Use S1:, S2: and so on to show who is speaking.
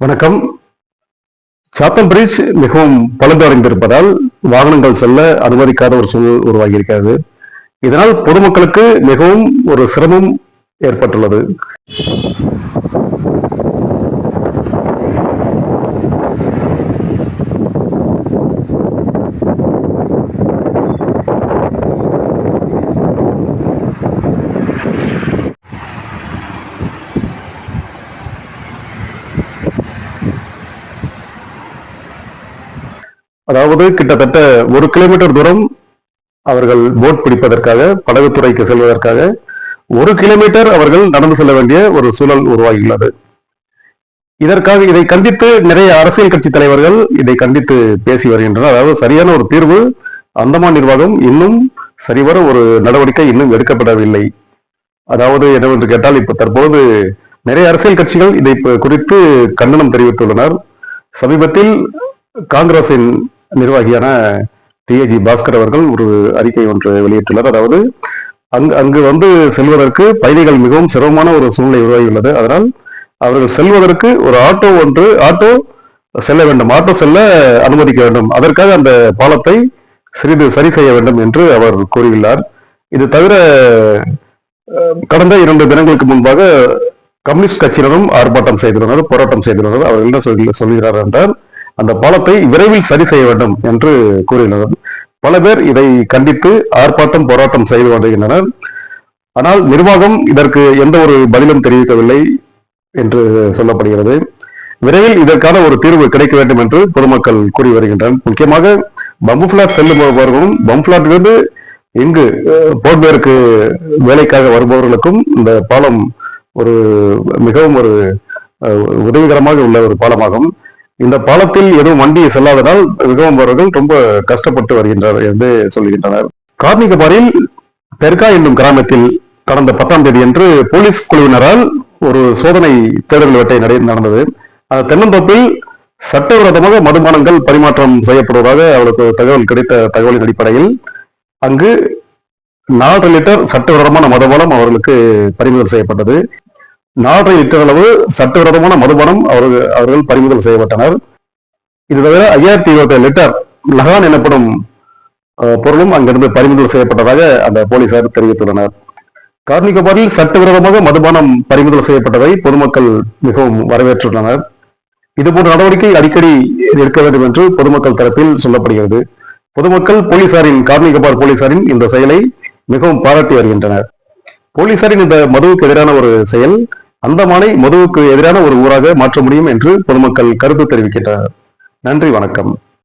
S1: வணக்கம். சாத்தம் பிரிட்ஜ் மிகவும் பழுதடைந்திருப்பதால் வாகனங்கள் செல்ல அனுமதிக்காத ஒரு சூழல் உருவாகியிருக்கிறது. இதனால் பொதுமக்களுக்கு மிகவும் ஒரு சிரமம் ஏற்பட்டுள்ளது. அதாவது கிட்டத்தட்ட 1 கிலோமீட்டர் தூரம் அவர்கள் போட் பிடிப்பதற்காக, படகுத்துறைக்கு செல்வதற்காக 1 கிலோமீட்டர் அவர்கள் நடந்து செல்ல வேண்டிய ஒரு சூழல் உருவாகியுள்ளது. இதை கண்டித்து நிறைய அரசியல் கட்சி தலைவர்கள் இதை கண்டித்து பேசி வருகின்றனர். அதாவது சரியான ஒரு தீர்வு அந்தமான் நிர்வாகம் இன்னும் சரிவர ஒரு நடவடிக்கை இன்னும் எடுக்கப்படவில்லை. அதாவது என்னவென்று கேட்டால், இப்ப தற்போது நிறைய அரசியல் கட்சிகள் இதை குறித்து கண்டனம் தெரிவித்துள்ளனர். சமீபத்தில் காங்கிரசின் நிர்வாகியான டிஏஜி பாஸ்கர் அவர்கள் ஒரு அறிக்கை ஒன்று வெளியிட்டுள்ளார். அதாவது அங்கு வந்து செல்வதற்கு பயணிகள் மிகவும் சிரமமான ஒரு சூழ்நிலை உருவாகியுள்ளது. அதனால் அவர்கள் செல்வதற்கு ஒரு ஆட்டோ செல்ல வேண்டும், ஆட்டோ செல்ல அனுமதிக்க வேண்டும். அதற்காக அந்த பாலத்தை சிறிது சரி செய்ய வேண்டும் என்று அவர் கூறியுள்ளார். இது தவிர கடந்த 2 தினங்களுக்கு முன்பாக கம்யூனிஸ்ட் கட்சியினரும் ஆர்ப்பாட்டம் செய்துள்ளனர், போராட்டம் செய்துள்ளனர். அவர் என்ன சொல்கிறார் என்றால், அந்த பாலத்தை விரைவில் சரி செய்ய வேண்டும் என்று கூறியுள்ளனர். பல பேர் இதை கண்டித்து ஆர்ப்பாட்டம் போராட்டம் செய்து வருகின்றனர். ஆனால் நிர்வாகம் இதற்கு எந்த ஒரு பதிலும் தெரிவிக்கவில்லை என்று சொல்லப்படுகிறது. விரைவில் இதற்கான ஒரு தீர்வு கிடைக்க வேண்டும் என்று பொதுமக்கள் கூறி வருகின்றனர். முக்கியமாக பம்பு பிளாட் செல்லுபவர்களும் பம்பு பிளாட்டிலிருந்து இங்கு போர்ட்வேருக்கு வேலைக்காக வருபவர்களுக்கும் இந்த பாலம் ஒரு மிகவும் ஒரு உதவிகரமாக உள்ள ஒரு பாலமாகும். இந்த பாலத்தில் எதுவும் வண்டி செல்லாததால் மிகவும் அவர்கள் ரொம்ப கஷ்டப்பட்டு வருகின்றனர் என்று சொல்கின்றனர். கார்னிகபாரில் பெர்கா என்னும் கிராமத்தில் கடந்த 10ஆம் தேதி அன்று போலீஸ் குழுவினரால் ஒரு சோதனை தேடுதல் வேட்டை நடந்தது. அந்த தென்னந்தோப்பில் சட்டவிரோதமாக மதுபானங்கள் பரிமாற்றம் செய்யப்படுவதாக அவளுக்கு கிடைத்த தகவலின் அடிப்படையில் அங்கு 4 லிட்டர் சட்டவிரோதமான மதுபானம் அவர்களுக்கு பறிமுதல் செய்யப்பட்டது. 4 லிட்டர் அளவு சட்டவிரோதமான மதுபானம் அவர்கள் பறிமுதல் செய்யப்பட்டனர். இது தவிர 5027 லிட்டர் லகான் எனப்படும் பொருளும் அங்கிருந்து பறிமுதல் செய்யப்பட்டதாக அந்த போலீசார் தெரிவித்துள்ளனர். கார்னிகபாரில் சட்டவிரோதமாக மதுபானம் பறிமுதல் செய்யப்பட்டதை பொதுமக்கள் மிகவும் வரவேற்றுள்ளனர். இதுபோன்ற நடவடிக்கை அடிக்கடி எடுக்க வேண்டும் என்று பொதுமக்கள் தரப்பில் சொல்லப்படுகிறது. பொதுமக்கள் கார்னிகபார் போலீசாரின் இந்த செயலை மிகவும் பாராட்டி வருகின்றனர். போலீசாரின் இந்த மதுவுக்கு எதிரான ஒரு செயல் அந்தமானை மதுவுக்கு எதிரான ஒரு ஊராக மாற்ற முடியும் என்று பொதுமக்கள் கருத்து தெரிவிக்கின்றனர். நன்றி, வணக்கம்.